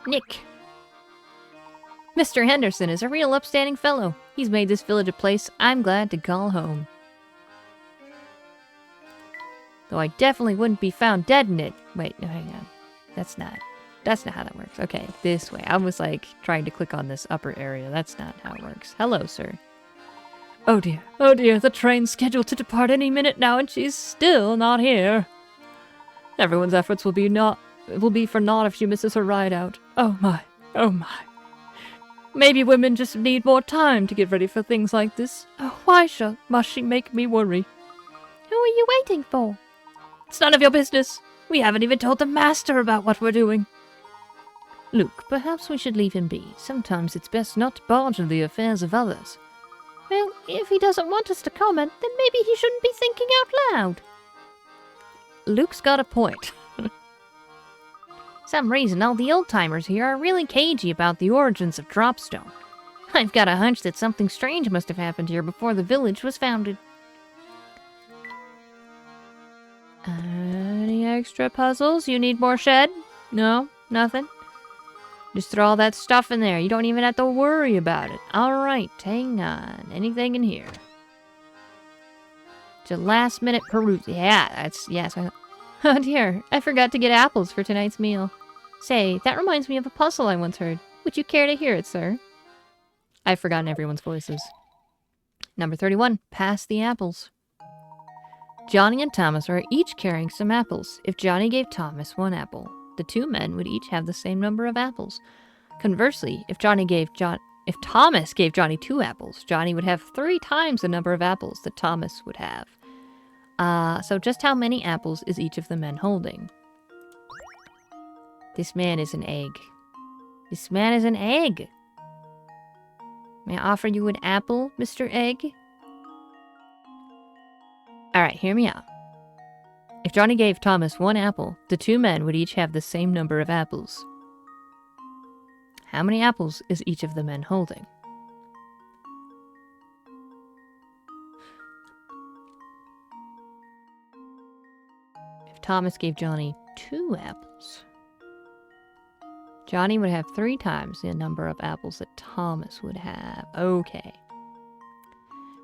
Nick. Mr. Henderson is a real upstanding fellow. He's made this village a place I'm glad to call home. Though I definitely wouldn't be found dead in it. Wait, no, hang on. That's not how that works. Okay, this way. I was like trying to click on this upper area. That's not how it works. Hello, sir. Oh dear, the train's scheduled to depart any minute now and she's still not here. Everyone's efforts will be for naught if she misses her ride out. Oh my. Maybe women just need more time to get ready for things like this. Oh, why must she make me worry? Who are you waiting for? It's none of your business. We haven't even told the master about what we're doing. Luke, perhaps we should leave him be. Sometimes it's best not to barge into the affairs of others. Well, if he doesn't want us to comment, then maybe he shouldn't be thinking out loud. Luke's got a point. Some reason all the old-timers here are really cagey about the origins of Dropstone. I've got a hunch that something strange must have happened here before the village was founded. Any extra puzzles? You need more shed? No? Nothing? Just throw all that stuff in there. You don't even have to worry about it. Alright, hang on. Anything in here? It's a last-minute peruse. Yeah, yes. Oh dear, I forgot to get apples for tonight's meal. Say, that reminds me of a puzzle I once heard. Would you care to hear it, sir? I've forgotten everyone's voices. Number 31, pass the apples. Johnny and Thomas are each carrying some apples. If Johnny gave Thomas 1 apple, the 2 men would each have the same number of apples. Conversely, if Thomas gave Johnny 2 apples, Johnny would have 3 times the number of apples that Thomas would have. So just how many apples is each of the men holding? This man is an egg. This man is an egg. May I offer you an apple, Mr. Egg? Alright, hear me out. If Johnny gave Thomas 1 apple, the 2 men would each have the same number of apples. How many apples is each of the men holding? If Thomas gave Johnny 2 apples, Johnny would have 3 times the number of apples that Thomas would have. Okay.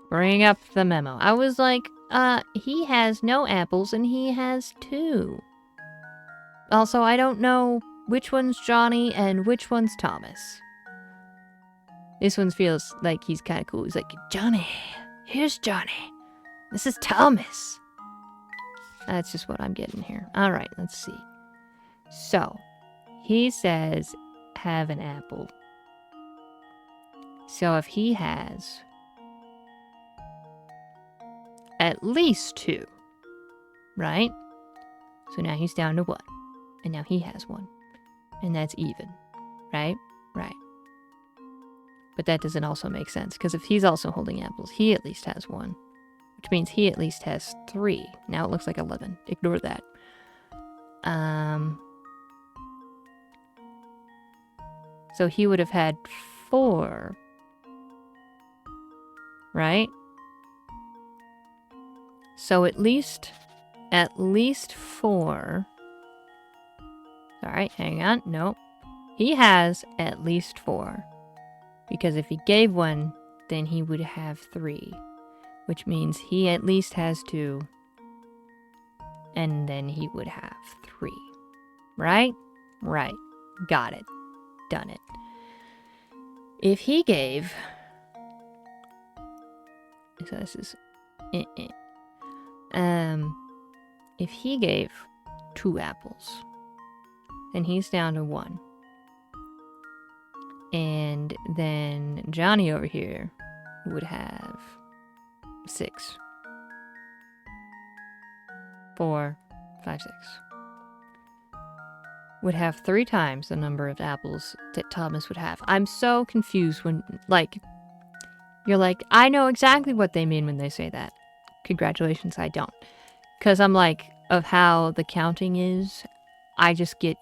Bring up the memo. I was like, he has no apples and he has 2. Also, I don't know which one's Johnny and which one's Thomas. This one feels like he's kind of cool. He's like, Johnny, here's Johnny. This is Thomas. That's just what I'm getting here. Alright, let's see. So, he says, have an apple. So if he has at least 2, right? So now he's down to 1. And now he has 1. And that's even, right? Right. But that doesn't also make sense, because if he's also holding apples, he at least has 1. Which means he at least has 3. Now it looks like 11. Ignore that. So he would have had 4. Right? So at least 4. Alright, hang on. Nope. He has at least 4. Because if he gave 1, then he would have 3. Which means he at least has 2. And then he would have 3. Right? Right. Got it. Done it. If he gave... So this is... If he gave 2 apples, then he's down to 1. And then Johnny over here would have 6. 4, 5, 6. Would have 3 times the number of apples that Thomas would have. I'm so confused when, like, you're like, I know exactly what they mean when they say that. Congratulations, I don't. Because I'm like, of how the counting is, I just get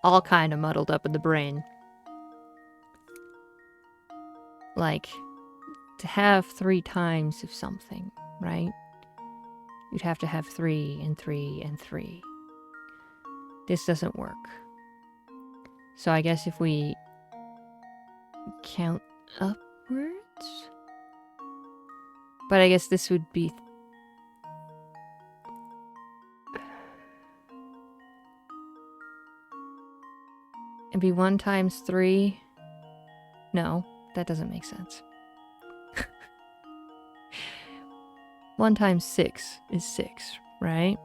all kind of muddled up in the brain. Like, to have 3 times of something, right? You'd have to have 3 and 3 and 3. This doesn't work. So I guess if we count upwards? But I guess this would be... It'd be 1 times 3. No, that doesn't make sense. 1 times 6 is 6, right?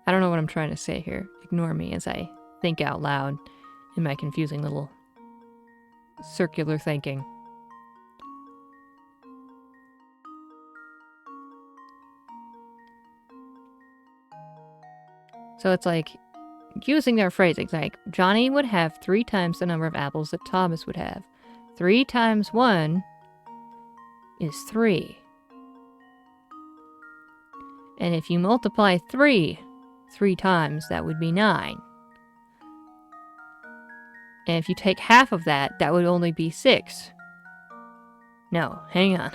I don't know what I'm trying to say here. Ignore me as I think out loud in my confusing little circular thinking. So it's like, using their phrasing, like, Johnny would have 3 times the number of apples that Thomas would have. 3 times 1 is 3. And if you multiply 3 times, that would be 9. And if you take half of that, that would only be 6. No, hang on.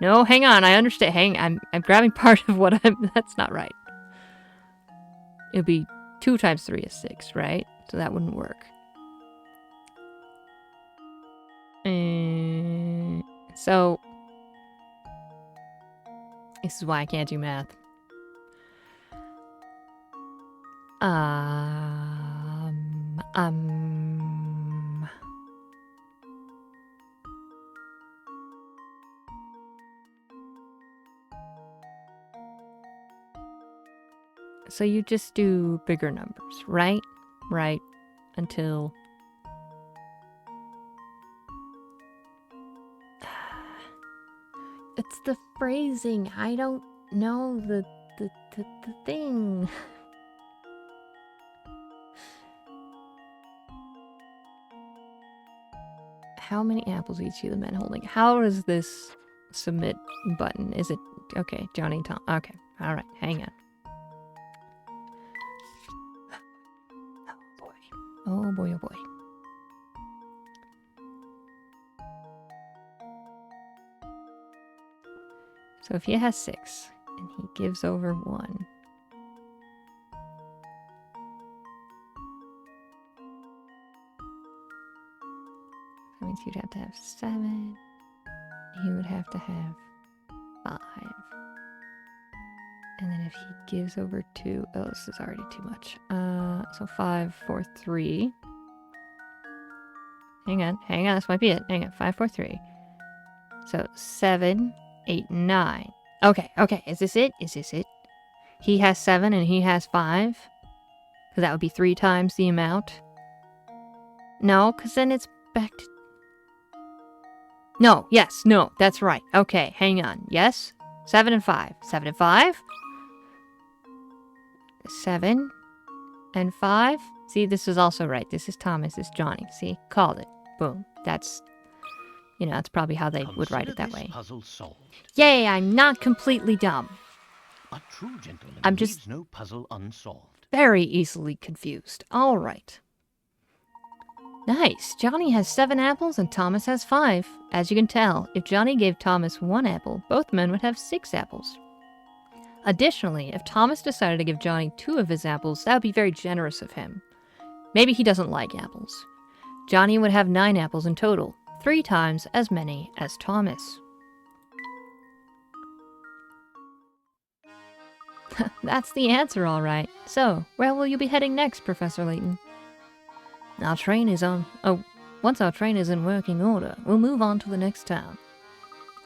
No, hang on, I understand. I'm grabbing part of what that's not right. It would be 2 times 3 is 6, right? So that wouldn't work. So, this is why I can't do math. So you just do bigger numbers, right? Right. Until... It's the phrasing. I don't know the thing. How many apples each of the men holding? How is this submit button? Is it... Okay, Johnny and Tom. Okay, alright, hang on. Oh boy. Oh boy, oh boy. So if he has 6, and he gives over 1... That means you'd have to have 7. He would have to have 5. And then if he gives over 2... Oh, this is already too much. So 5, 4, 3. Hang on, this might be it. Hang on, 5, 4, 3. So 7, 8, 9. Okay, is this it? He has 7 and he has 5? Because that would be 3 times the amount. No, because then it's back to... No, yes, no, that's right. Okay, hang on. Yes? 7 and 5. 7 and 5? 7 and 5? See, this is also right. This is Thomas, this is Johnny. See? Called it. Boom. That's... You know, that's probably how they would write it that way. Puzzle solved. Yay, I'm not completely dumb. A true gentleman I'm just leaves no puzzle unsolved. Very easily confused. All right. Nice. Johnny has 7 apples and Thomas has 5. As you can tell, if Johnny gave Thomas 1 apple, both men would have 6 apples. Additionally, if Thomas decided to give Johnny 2 of his apples, that would be very generous of him. Maybe he doesn't like apples. Johnny would have 9 apples in total, 3 times as many as Thomas. That's the answer, all right. So, where will you be heading next, Professor Layton? Our train is on... Oh, once our train is in working order, we'll move on to the next town.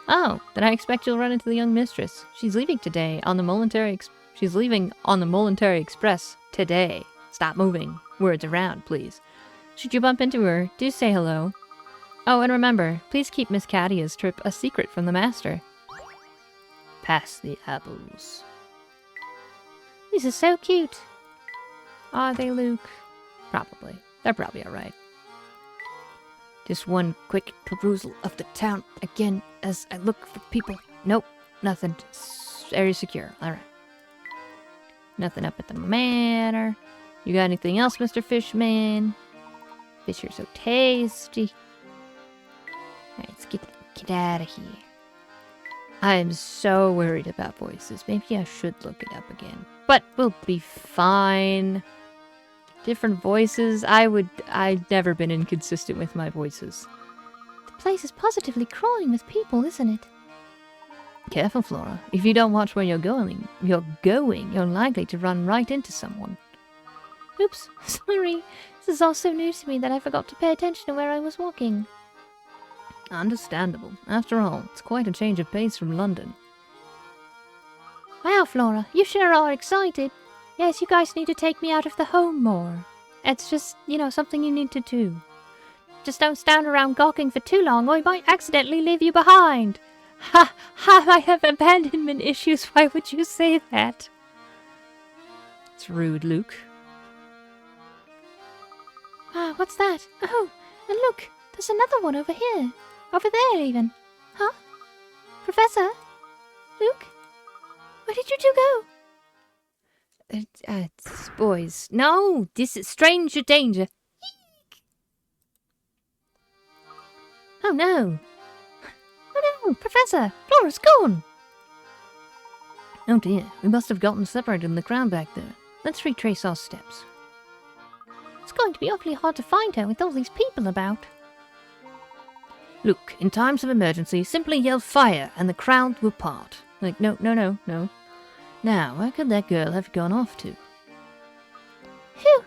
Oh, then I expect you'll run into the young mistress. She's leaving today on the Momentary... She's leaving on the Momentary Express today. Stop moving words around, please. Should you bump into her, do say hello. Oh, and remember, please keep Miss Cadia's trip a secret from the master. Pass the apples. These are so cute. Are they, Luke? Probably. They're probably alright. Just one quick perusal of the town again as I look for people. Nope, nothing. Area secure. Alright. Nothing up at the manor. You got anything else, Mr. Fishman? Fish are so tasty. Alright, let's get out of here. I am so worried about voices. Maybe I should look it up again. But we'll be fine. Different voices. I've never been inconsistent with my voices. The place is positively crawling with people, isn't it? Careful, Flora. If you don't watch where you're you're likely to run right into someone. Oops, sorry. This is all so new to me that I forgot to pay attention to where I was walking. Understandable. After all, it's quite a change of pace from London. Wow, Flora, you sure are excited. Yes, you guys need to take me out of the home more. It's just, something you need to do. Just don't stand around gawking for too long or I might accidentally leave you behind. Ha! I have abandonment issues. Why would you say that? It's rude, Luke. Ah, what's that? Oh, and look, there's another one over here. Over there, even. Huh? Professor? Luke? Where did you two go? Boys. No, this is stranger danger. Oh, no. Oh, no, Professor! Flora's gone! Oh, dear. We must have gotten separated in the crowd back there. Let's retrace our steps. It's going to be awfully hard to find her with all these people about. Look, in times of emergency, simply yell fire and the crowd will part. Like, no. Now, where could that girl have gone off to? Phew!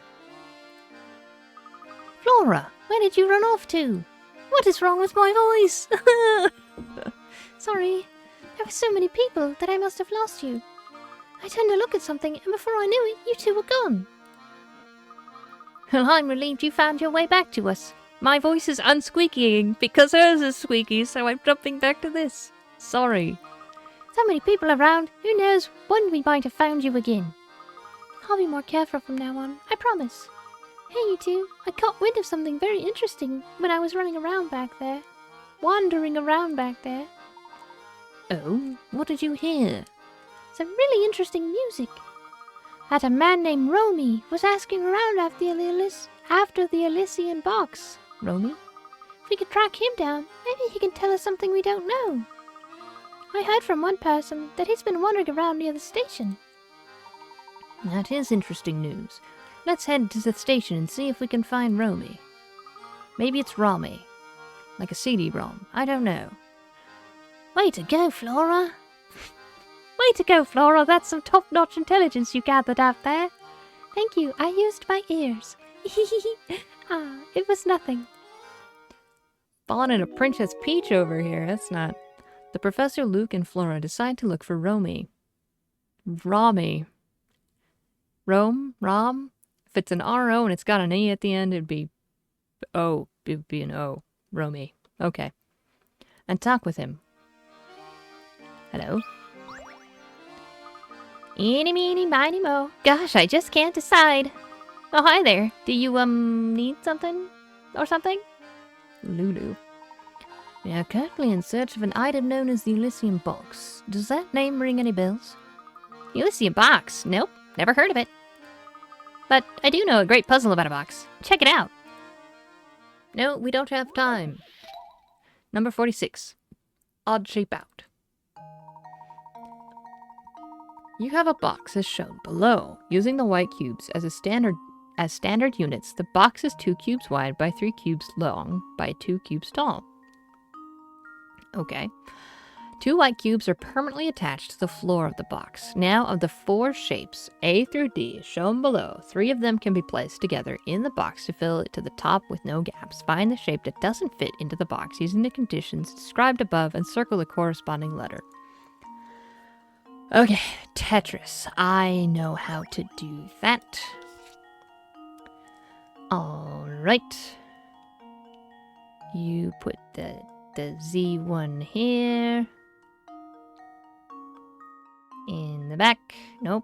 Flora! Where did you run off to? What is wrong with my voice? Sorry. There were so many people that I must have lost you. I turned to look at something and before I knew it, you two were gone. Well, I'm relieved you found your way back to us. My voice is unsqueakying because hers is squeaky, so I'm jumping back to this. Sorry. So many people around, who knows when we might have found you again. I'll be more careful from now on, I promise. Hey, you two, I caught wind of something very interesting when I was running around back there. Wandering around back there. Oh, what did you hear? Some really interesting music. That a man named Romy was asking around after the Elysian box. Romy? If we could track him down, maybe he can tell us something we don't know. I heard from one person that he's been wandering around near the station. That is interesting news. Let's head to the station and see if we can find Romy. Maybe it's Romy. Like a CD-ROM. I don't know. Way to go, Flora! Way to go, Flora! That's some top-notch intelligence you gathered out there. Thank you, I used my ears. It was nothing. Fallen in a Princess Peach over here, that's not... The Professor, Luke, and Flora decide to look for Romy. Romy. Rom? If it's an R-O and it's got an E at the end, it'd be O. It'd be an O. Romy. Okay. And talk with him. Hello? Eeny, meeny, miny, mo. Gosh, I just can't decide. Oh, hi there. Do you, need something? Or something? Lulu. We are currently in search of an item known as the Elysian Box. Does that name ring any bells? Elysian Box? Nope, never heard of it. But I do know a great puzzle about a box. Check it out. No, we don't have time. Number 46. Odd shape out. You have a box as shown below. Using the white cubes as standard units, the box is 2 cubes wide by 3 cubes long by 2 cubes tall. Okay. 2 white cubes are permanently attached to the floor of the box. Now, of the 4 shapes, A through D, shown below, 3 of them can be placed together in the box to fill it to the top with no gaps. Find the shape that doesn't fit into the box using the conditions described above and circle the corresponding letter. Okay, Tetris. I know how to do that. Alright. You put the Z1 here. In the back. Nope,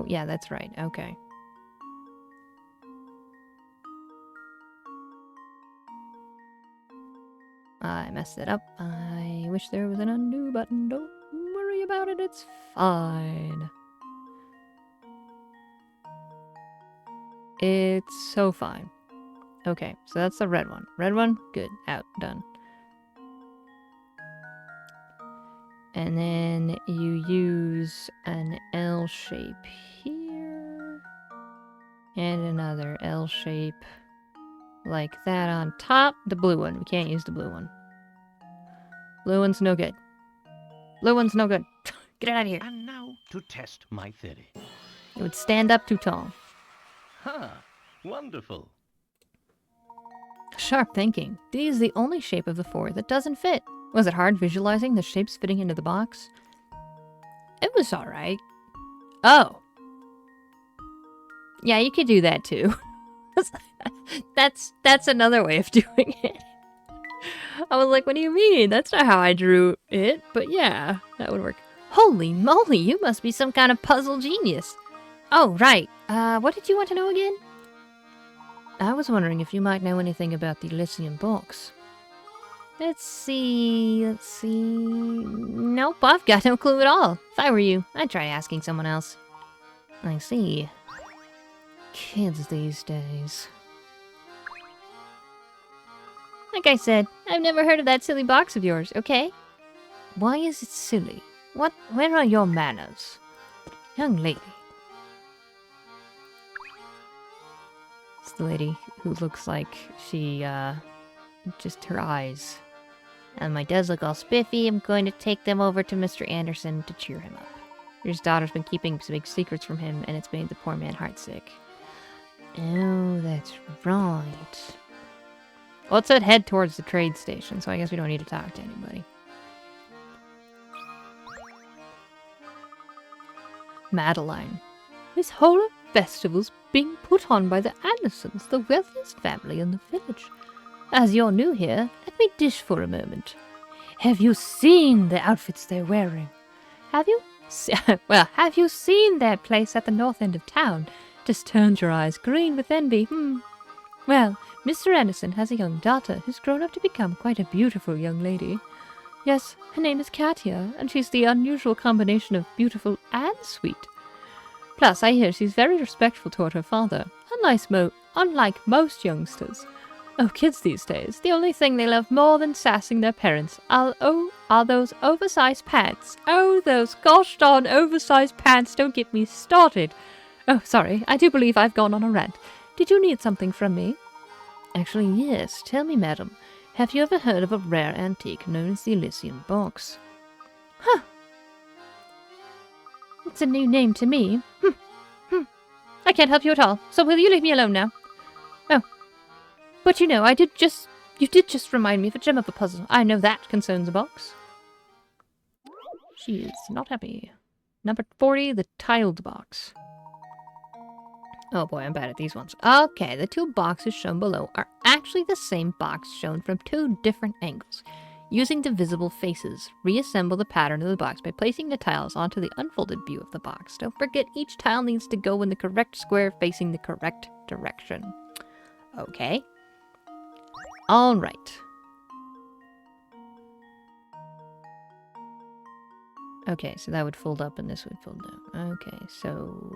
yeah, that's right. Okay. I messed it up. I wish there was an undo button. Don't worry about it, it's fine. It's so fine. Okay, so that's the red one. Red one, good. Out, done. And then you use an L shape here. And another L shape. Like that on top. The blue one. We can't use the blue one. Blue one's no good. Blue one's no good. Get it out of here. And now to test my theory. It would stand up too tall. Ha! Wonderful. Sharp thinking. D is the only shape of the four that doesn't fit. Was it hard visualizing the shapes fitting into the box? It was alright. Oh. Yeah, you could do that too. That's another way of doing it. I was like, what do you mean? That's not how I drew it. But yeah, that would work. Holy moly, you must be some kind of puzzle genius. Oh, right. What did you want to know again? I was wondering if you might know anything about the Elysium box. Let's see. Nope, I've got no clue at all. If I were you, I'd try asking someone else. I see. Kids these days. Like I said, I've never heard of that silly box of yours, okay? Why is it silly? Where are your manners? Young lady. It's the lady who looks like she, just her eyes. And my does look all spiffy. I'm going to take them over to Mr. Anderson to cheer him up. His daughter's been keeping some big secrets from him, and it's made the poor man heartsick. Oh, that's right. Well, it said head towards the trade station, so I guess we don't need to talk to anybody. Madeline. This whole festival's being put on by the Andersons, the wealthiest family in the village. As you're new here, let me dish for a moment. Have you seen the outfits they're wearing? Have you? Have you seen their place at the north end of town? Just turned your eyes green with envy, Well, Mr. Anderson has a young daughter who's grown up to become quite a beautiful young lady. Yes, her name is Katia, and she's the unusual combination of beautiful and sweet. Plus, I hear she's very respectful toward her father, unlike most youngsters. Oh, kids these days, the only thing they love more than sassing their parents are those oversized pants. Oh, those gosh darn oversized pants, don't get me started. Oh, sorry, I do believe I've gone on a rant. Did you need something from me? Actually, yes. Tell me, madam, have you ever heard of a rare antique known as the Elysium box? Huh. It's a new name to me. I can't help you at all, so will you leave me alone now? Oh. But you know, you did just remind me of a gem of a puzzle. I know that concerns a box. She is not happy. Number 40, the tiled box. Oh boy, I'm bad at these ones. Okay, the two boxes shown below are actually the same box shown from two different angles. Using divisible faces, reassemble the pattern of the box by placing the tiles onto the unfolded view of the box. Don't forget, each tile needs to go in the correct square facing the correct direction. Okay. Alright. Okay, so that would fold up and this would fold down. Okay, so...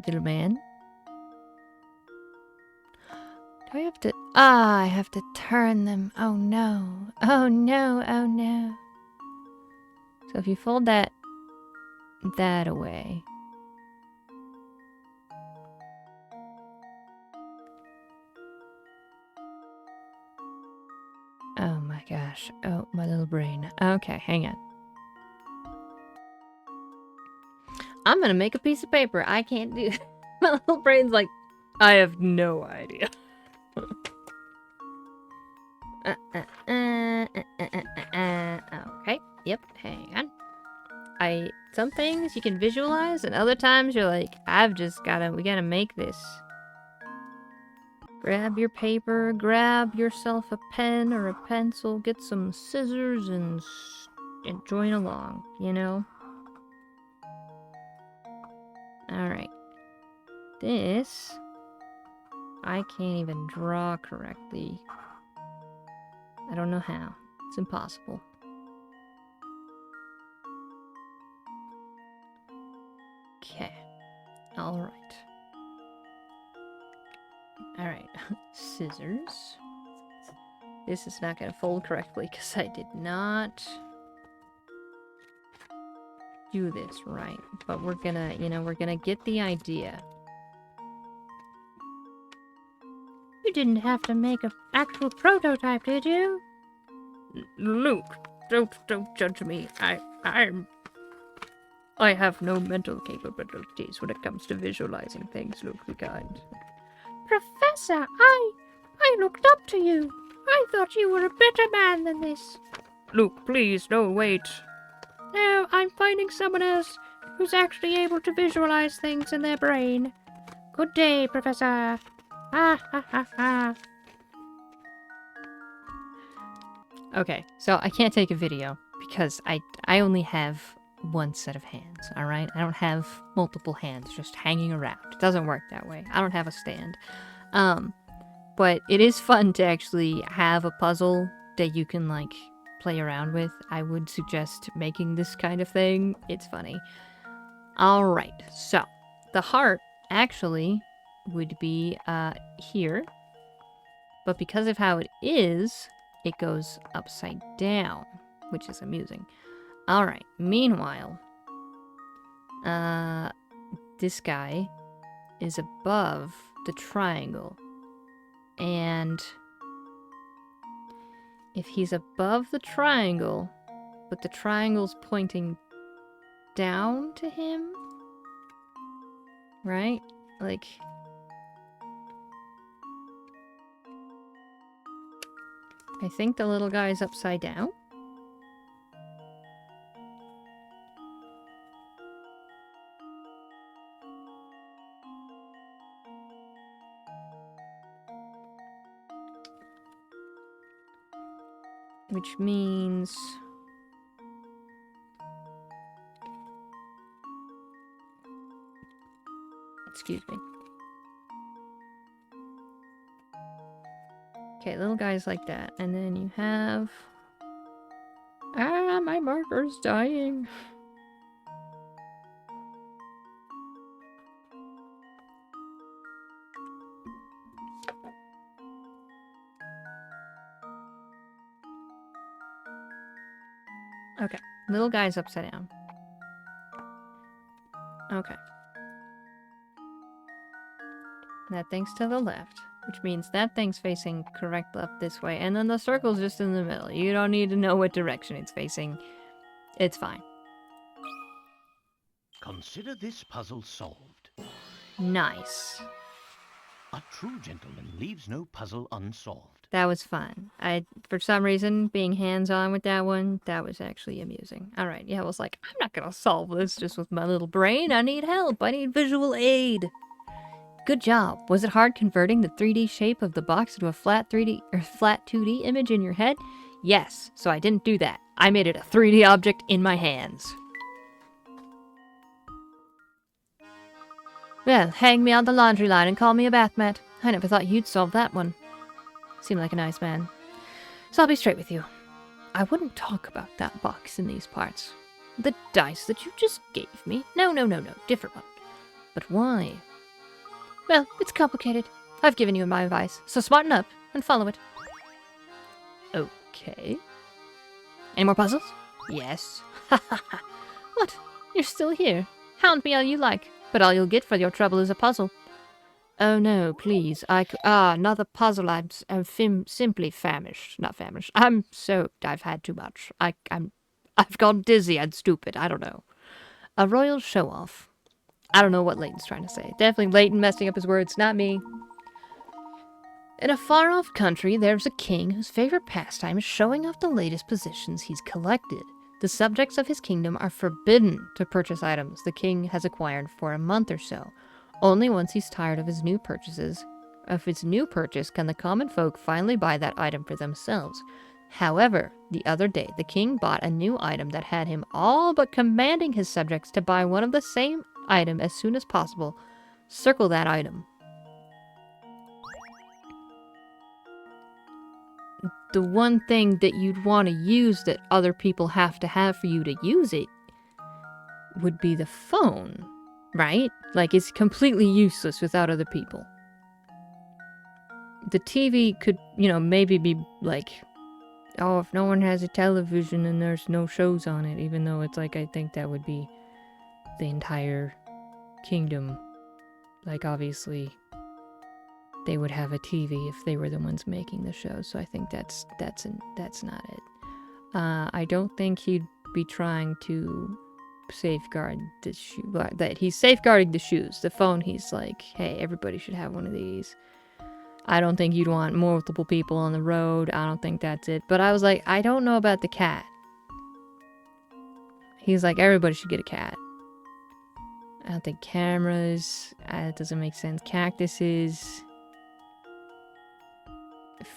Little man. Do I have to... I have to turn them. Oh no. Oh no, oh no. So if you fold that away. Oh my gosh. Oh, my little brain. Okay, hang on. I'm gonna make a piece of paper. I can't do it. My little brain's like, I have no idea. Okay, yep, hang on. Some things you can visualize, and other times you're like, we gotta make this. Grab your paper, grab yourself a pen or a pencil, get some scissors, and join along, you know? Alright. This... I can't even draw correctly. I don't know how. It's impossible. Okay. Alright. Alright. Scissors. This is not going to fold correctly because I did not do this right. But we're gonna, we're gonna get the idea. You didn't have to make an actual prototype, did you? Luke, don't judge me. I have no mental capabilities when it comes to visualizing things, Luke, be kind. Professor, I looked up to you. I thought you were a better man than this. Luke, please, no, wait. No, I'm finding someone else who's actually able to visualize things in their brain. Good day, Professor. Ha ha ha ha. Okay, so I can't take a video because I only have one set of hands, alright? I don't have multiple hands just hanging around. It doesn't work that way. I don't have a stand. But it is fun to actually have a puzzle that you can, like, play around with. I would suggest making this kind of thing. It's funny. Alright, so the heart actually would be here. But because of how it is, it goes upside down, which is amusing. Alright, meanwhile, this guy is above the triangle. And if he's above the triangle, but the triangle's pointing down to him, right? Like, I think the little guy's upside down. Which means... Excuse me. Okay, little guys like that. And then you have... Ah, my marker's dying. Okay, little guy's upside down. Okay. That thing's to the left, which means that thing's facing correct left this way, and then the circle's just in the middle. You don't need to know what direction it's facing. It's fine. Consider this puzzle solved. Nice. A true gentleman leaves no puzzle unsolved. That was fun. For some reason, being hands-on with that one, that was actually amusing. Alright, yeah, I was like, I'm not gonna solve this just with my little brain. I need help. I need visual aid. Good job. Was it hard converting the 3D shape of the box into a flat 3D or flat 2D image in your head? Yes, so I didn't do that. I made it a 3D object in my hands. Well, hang me on the laundry line and call me a bath mat. I never thought you'd solve that one. Seemed like a nice man. So I'll be straight with you. I wouldn't talk about that box in these parts. The dice that you just gave me? No, different one. But why? Well, it's complicated. I've given you my advice, so smarten up and follow it. Okay. Any more puzzles? Yes. Ha ha ha. What? You're still here? Hound me all you like, but all you'll get for your trouble is a puzzle. Oh no, please. Another puzzle. I'm simply famished. Not famished. I'm soaked. I've had too much. I've gone dizzy and stupid. I don't know. A royal show-off. I don't know what Layton's trying to say. Definitely Layton messing up his words, not me. In a far-off country, there's a king whose favorite pastime is showing off the latest possessions he's collected. The subjects of his kingdom are forbidden to purchase items the king has acquired for a month or so. Only once he's tired of his new purchase can the common folk finally buy that item for themselves. However, the other day, the king bought a new item that had him all but commanding his subjects to buy one of the same item as soon as possible. Circle that item. The one thing that you'd want to use that other people have to have for you to use it would be the phone, right? Like, it's completely useless without other people. the TV could, you know, maybe be like, oh, if no one has a television and there's no shows on it, even though it's like, I think that would be the entire kingdom. Like, obviously, they would have a TV if they were the ones making the show, so I think that's not it. I don't think he'd be trying to safeguard the shoe. That he's safeguarding the shoes. The phone, he's like, hey, everybody should have one of these. I don't think you'd want multiple people on the road. I don't think that's it. But I was like, I don't know about the cat. He's like, everybody should get a cat. I don't think cameras. It doesn't make sense. Cactuses.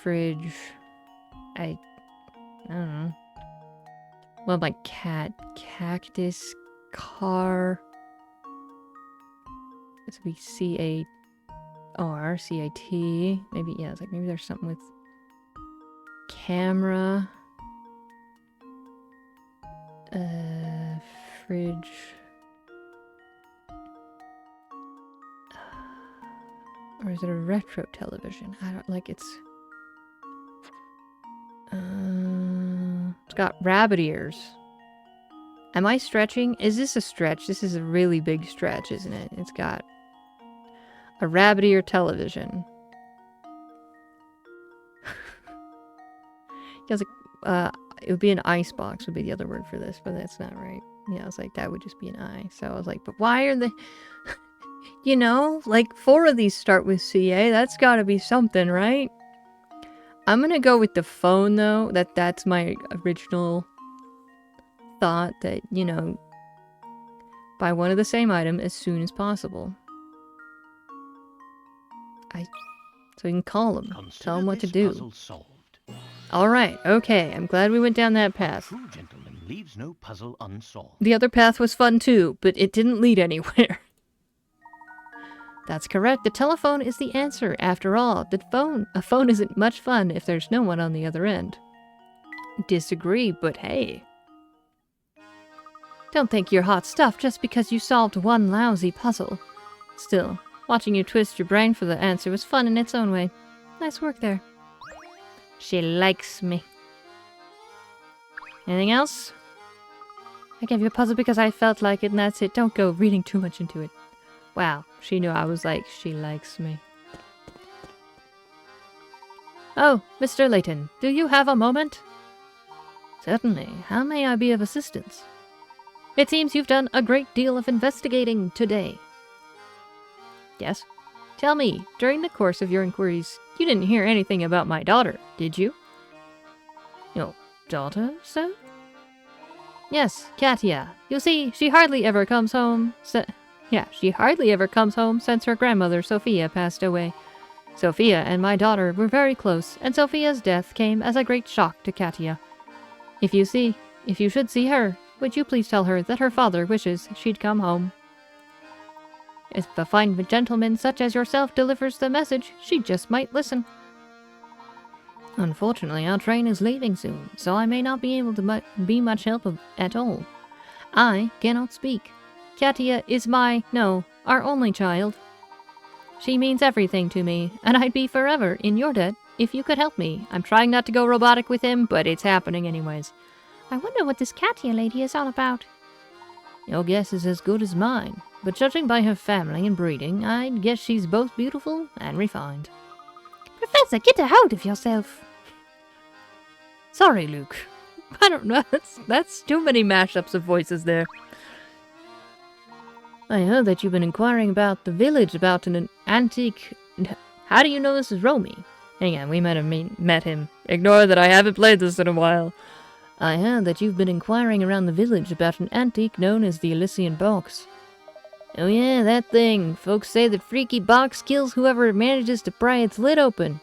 Fridge. I don't know. What about cat? Cactus. Car. This would be C-A-R-C-I-T. Maybe, yeah, it's like maybe there's something with camera. Fridge. Or is it a retro television? I don't like it's got rabbit ears. Am I stretching? Is this a stretch? This is a really big stretch, isn't it? It's got a rabbit ear television. It would be an ice box would be the other word for this, but that's not right. Yeah, I was like, that would just be an I. So I was like, but why are they... You know, like 4 of these start with CA. That's gotta be something, right? I'm gonna go with the phone, though. That's my original thought that, you know, buy one of the same item as soon as possible. So you can call them, tell them what to do. Alright, okay, I'm glad we went down that path. True gentleman leaves no puzzle unsolved. The other path was fun too, but it didn't lead anywhere. That's correct, the telephone is the answer. After all, a phone isn't much fun if there's no one on the other end. Disagree, but hey. Don't think you're hot stuff just because you solved one lousy puzzle. Still, watching you twist your brain for the answer was fun in its own way. Nice work there. She likes me. Anything else? I gave you a puzzle because I felt like it and that's it. Don't go reading too much into it. Wow, she knew I was like, she likes me. Oh, Mr. Layton, do you have a moment? Certainly. How may I be of assistance? It seems you've done a great deal of investigating today. Yes? Tell me, during the course of your inquiries, you didn't hear anything about my daughter, did you? Your daughter, sir? Yes, Katia. You see, she hardly ever comes home. She hardly ever comes home since her grandmother, Sophia, passed away. Sophia and my daughter were very close, and Sophia's death came as a great shock to Katia. If you should see her, would you please tell her that her father wishes she'd come home? If a fine gentleman such as yourself delivers the message, she just might listen. Unfortunately, our train is leaving soon, so I may not be able to be much help at all. I cannot speak. Katia is our only child. She means everything to me, and I'd be forever in your debt if you could help me. I'm trying not to go robotic with him, but it's happening anyways. I wonder what this Katia lady is all about. Your guess is as good as mine, but judging by her family and breeding, I'd guess she's both beautiful and refined. Professor, get a hold of yourself. Sorry, Luke. I don't know, that's too many mashups of voices there. I heard that you've been inquiring about the village, about an antique... How do you know this is Romy? Hang on, we might have met him. Ignore that I haven't played this in a while. I heard that you've been inquiring around the village about an antique known as the Elysian box. Oh yeah, that thing. Folks say the freaky box kills whoever manages to pry its lid open.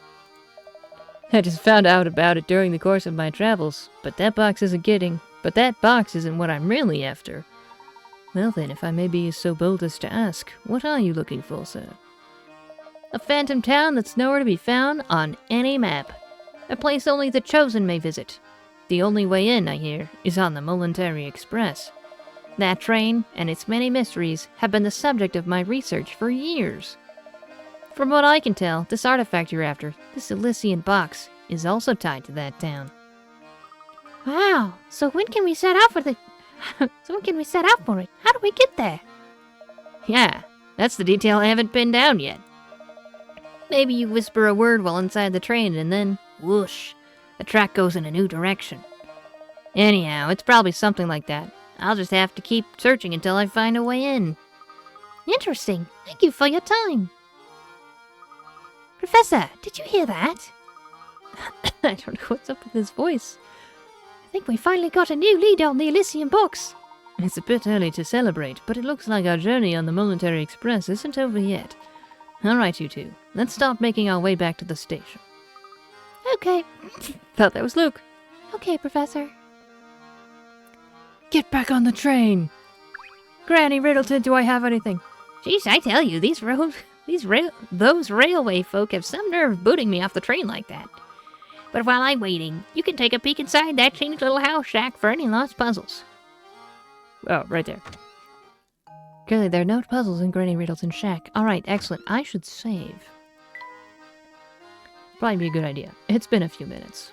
I just found out about it during the course of my travels, but that box isn't what I'm really after. Well then, if I may be so bold as to ask, what are you looking for, sir? A phantom town that's nowhere to be found on any map. A place only the chosen may visit. The only way in, I hear, is on the Momentary Express. That train, and its many mysteries, have been the subject of my research for years. From what I can tell, this artifact you're after, this Elysian box, is also tied to that town. Wow. So when can we set out for it? How do we get there? Yeah, that's the detail I haven't pinned down yet. Maybe you whisper a word while inside the train and then, whoosh, the track goes in a new direction. Anyhow, it's probably something like that. I'll just have to keep searching until I find a way in. Interesting. Thank you for your time. Professor, did you hear that? I don't know what's up with his voice. I think we finally got a new lead on the Elysian box. It's a bit early to celebrate, but it looks like our journey on the Momentary Express isn't over yet. Alright, you two. Let's start making our way back to the station. Okay. Thought that was Luke. Okay, Professor. Get back on the train! Granny Riddleton, do I have anything? Jeez, I tell you, those railway folk have some nerve booting me off the train like that. But while I'm waiting, you can take a peek inside that change little house shack for any lost puzzles. Oh, right there. Clearly, there are no puzzles in Granny Riddleton's shack. Alright, excellent. I should save. Probably be a good idea. It's been a few minutes.